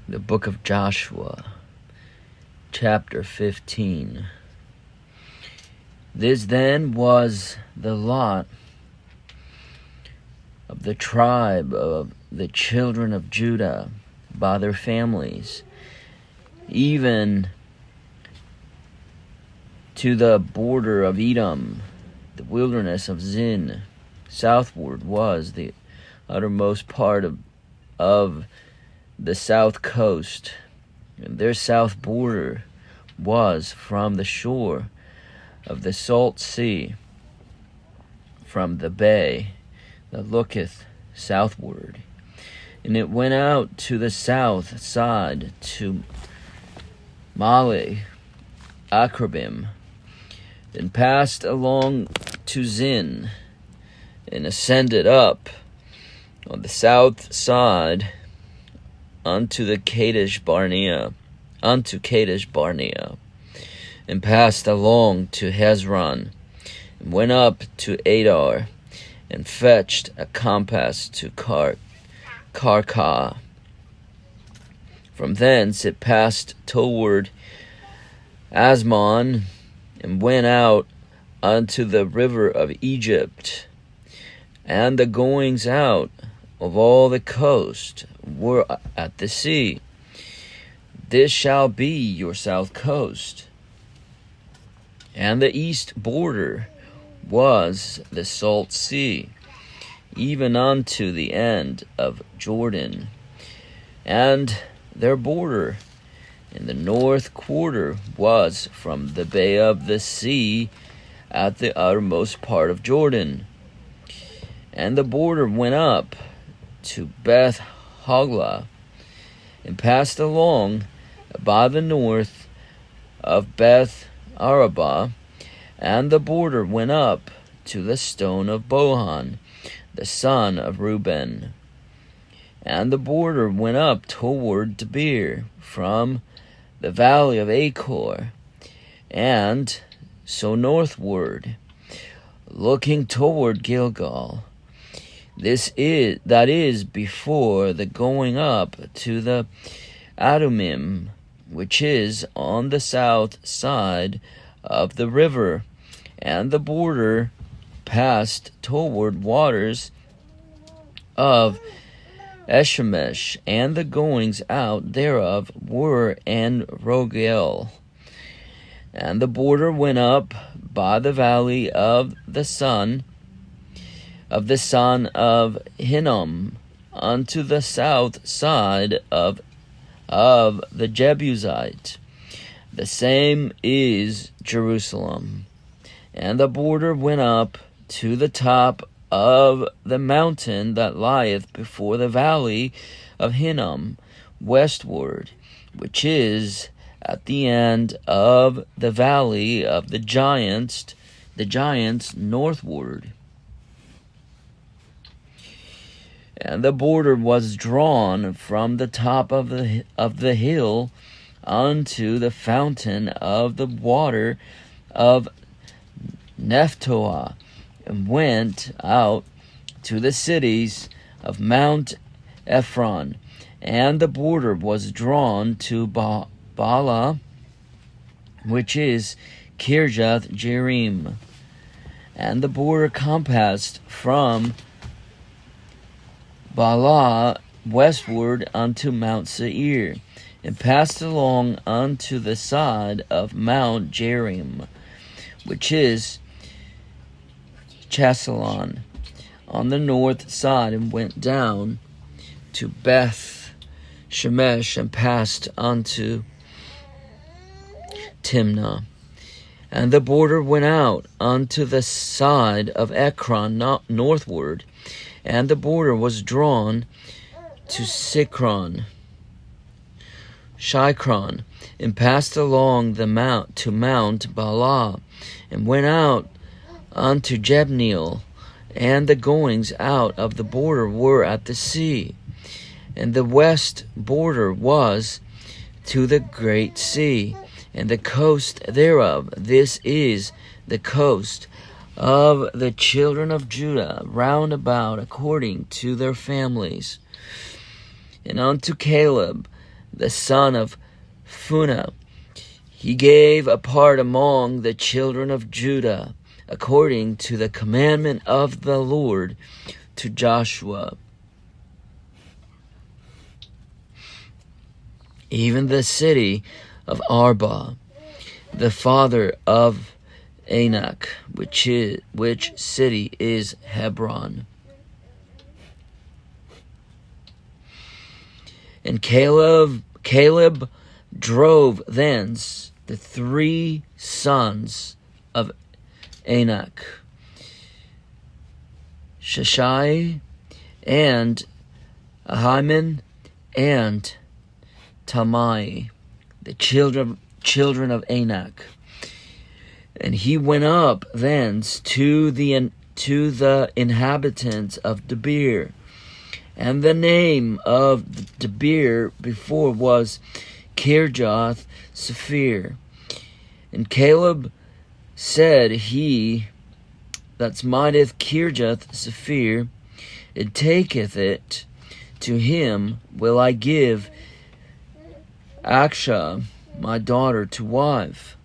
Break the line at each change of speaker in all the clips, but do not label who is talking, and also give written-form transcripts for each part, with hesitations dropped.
The book of Joshua, chapter 15. This then was the lot of the tribe of the children of Judah by their families, even to the border of Edom, the wilderness of Zin. Southward was the uttermost part of the south coast, and their south border was from the shore of the salt sea, from the bay that looketh southward. And it went out to the south side to Male Akrabim, and passed along to Zin, and ascended up on the south side unto Kadesh Barnea, and passed along to Hezron, and went up to Adar, and fetched a compass to Karkah. From thence it passed toward Asmon, and went out unto the river of Egypt. And the goings out of all the coast were at the sea. This shall be your south coast. And the east border was the salt sea, even unto the end of Jordan. And their border in the north quarter was from the bay of the sea at the uttermost part of Jordan. And the border went up to Beth Hoglah, and passed along by the north of Beth Arabah, and the border went up to the stone of Bohan, the son of Reuben. And the border went up toward Debir, from the valley of Achor, and so northward, looking toward Gilgal. That is before the going up to the Adumim, which is on the south side of the river. And the border passed toward waters of Eshemesh, and the goings out thereof were En Rogel. And the border went up by the valley of the son of Hinnom, unto the south side of the Jebusite. The same is Jerusalem. And the border went up to the top of the mountain that lieth before the valley of Hinnom, westward, which is at the end of the valley of the giants northward. And the border was drawn from the top of the hill unto the fountain of the water of Nephtoah, and went out to the cities of Mount Ephron. And the border was drawn to Bala, which is Kirjath Jearim. And the border compassed from Bala westward unto Mount Seir, and passed along unto the side of Mount Jearim, which is Chesalon, on the north side, and went down to Beth Shemesh, and passed unto Timnah. And the border went out unto the side of Ekron northward, and the border was drawn to Shikron, and passed along the mount to Mount Bala, and went out unto Jebneel. And the goings out of the border were at the sea. And the west border was to the great sea, and the coast thereof. This is the coast of the children of Judah round about according to their families. And unto Caleb the son of Phinehas, he gave a part among the children of Judah, according to the commandment of the Lord to Joshua. Even the city of Arba, the father of Anak, which city is Hebron. And Caleb drove thence the 3 sons of Anak, Sheshai, and Ahiman, and Talmai, the children of Anak. And he went up thence to the inhabitants of Debir. And the name of Debir before was Kirjath Sepher. And Caleb said, he that smiteth Kirjath Sepher, and taketh it, to him will I give Akshah my daughter to wife.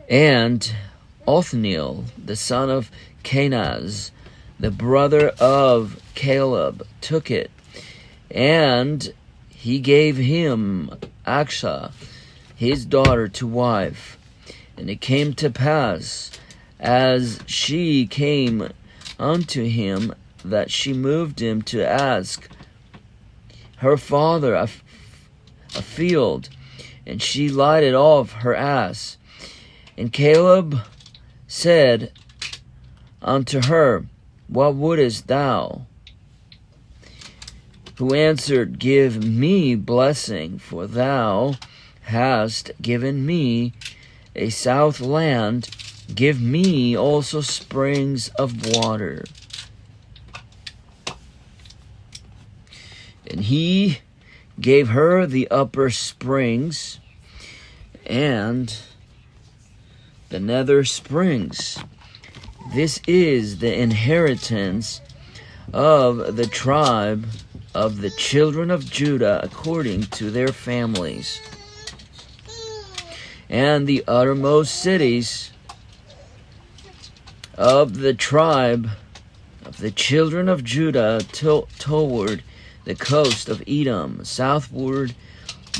And Othniel, the son of Kenaz, the brother of Caleb, took it, and he gave him Akshah, his daughter, to wife. And it came to pass, as she came unto him, that she moved him to ask her father a field, and she lighted off her ass. And Caleb said unto her, What wouldest thou? Who answered, Give me blessing, for thou hast given me a south land. Give me also springs of water. And he gave her the upper springs and the nether springs. This is the inheritance of the tribe of the children of Judah according to their families. And the uttermost cities of the tribe of the children of Judah toward the coast of Edom, southward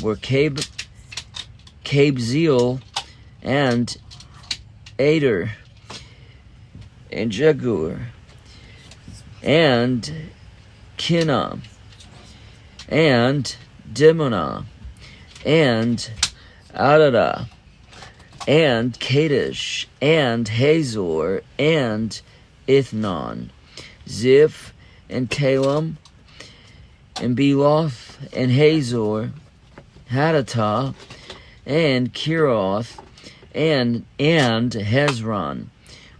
were Kabzeel and Ader and Jagur and Kinah and Dimonah and Adadah and Kadesh and Hazor and Ithnon, Ziph and Calem and Beloth and Hazor, Hadattah and Kiroth and Hezron,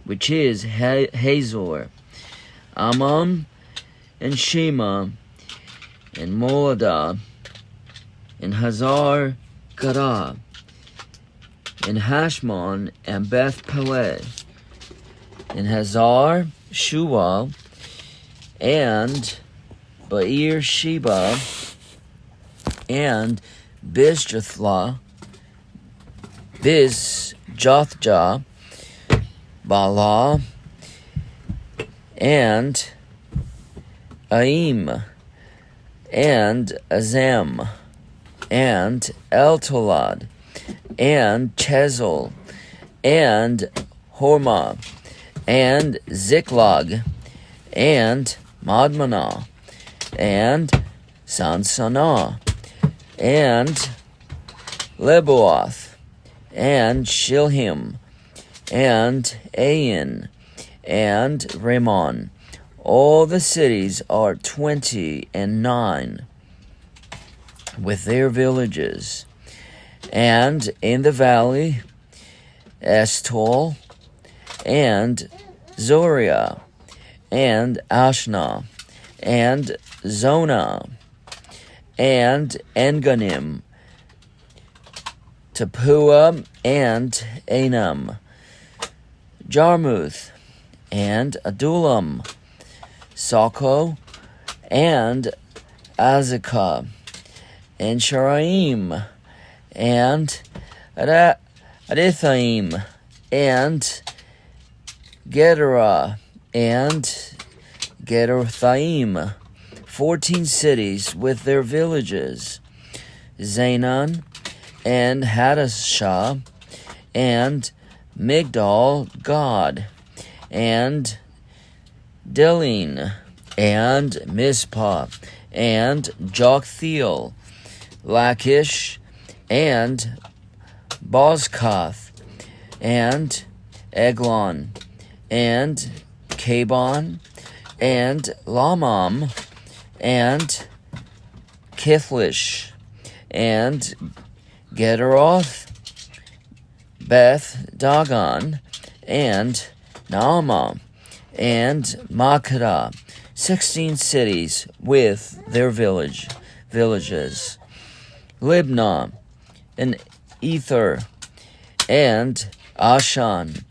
which is Hazor, Ammon and Shema and Moladah and Hazar Gaddah and Hashmon and Beth Pelet and Hazar Shual and Beer Sheba and Bizjothlah, Bizjothjah, Bala and Aim and Azem and Eltolad and Chezel and Hormah and Ziklag and Madmanah and Sansannah and Leboath and Shilhim and Ain and Ramon. All the cities are 29 with their villages. And in the valley, Estol and Zoriah and Ashna and Zonah and Enganim, Tapua and Anam, Jarmuth and Adullam, Soko and Azekah and Sharaim, and Adithaim, and Gedera, and Gederothaim, 14 cities with their villages, Zaanan, and Hadashah, and Migdal Gad, and Delin, and Mizpah, and Joktheel, Lachish, and Bozkath, and Eglon, and Kabon, and Lamam, and Kithlish, and Gederoth, Beth Dagon, and Naamah, and Makkedah, 16 cities with their villages, Libnah, and Ether, and Ashan,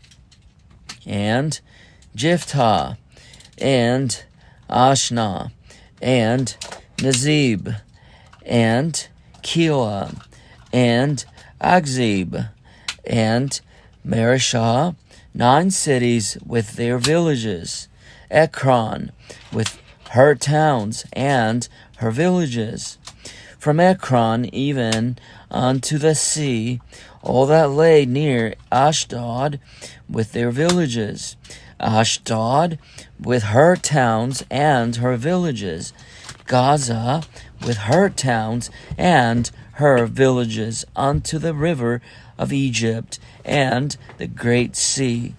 and Jiphthah, and Ashna, and Nazib, and Keilah, and Akzib, and Mareshah, 9 cities with their villages, Ekron, with her towns and her villages. From Ekron even unto the sea, all that lay near Ashdod with their villages, Ashdod with her towns and her villages, Gaza with her towns and her villages, unto the river of Egypt and the great sea,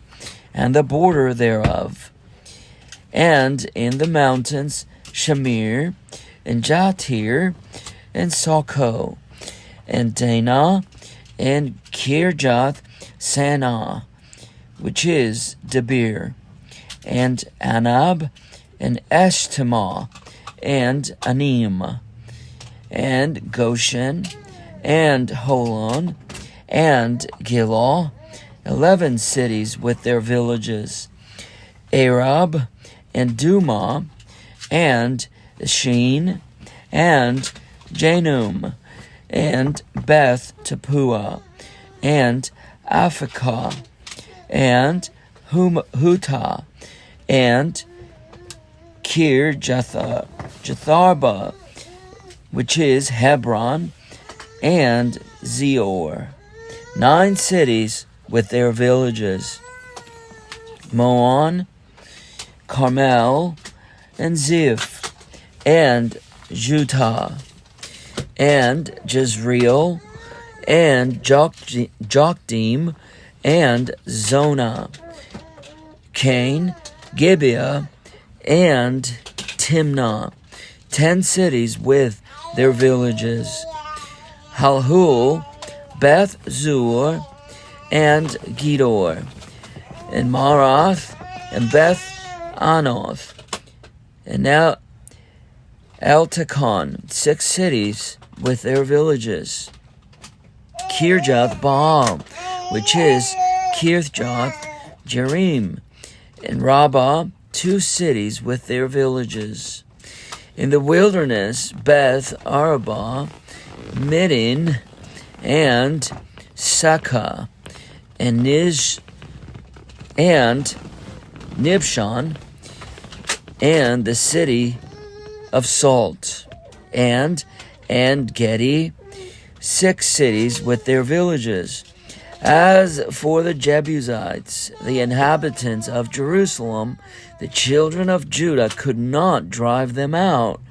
and the border thereof. And in the mountains Shamir, and Jatir, and Soko, and Dana, and Kirjath Sanah, which is Debir, and Anab, and Eshtemoa, and Anim, and Goshen, and Holon, and Gilal, 11 cities with their villages, Arab, and Dumah, and Sheen, and Janum, and Beth Tappuah, and Aphekah, and Hutah, and Jatharba, which is Hebron, and Zeor, 9 cities with their villages, Moan, Carmel, and Ziph, and Jutah, and Jezreel, and Jokdeam, and Zonah, Cain, Gibeah, and Timnah, 10 cities with their villages, Halhul, Beth Zur, and Gedor, and Marath, and Beth Anoth, and now Eltekon, 6 cities with their villages, Kirjath Baal, which is Kirjath Jearim, and Rabbah, 2 cities with their villages. In the wilderness, Beth Arabah, Middin, and Sakah, and Nibshan, and the city of Salt, and Gedi, 6 cities with their villages. As for the Jebusites, the inhabitants of Jerusalem, the children of Judah could not drive them out,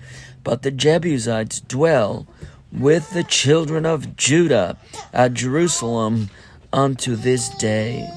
but the Jebusites dwell with the children of Judah at Jerusalem unto this day.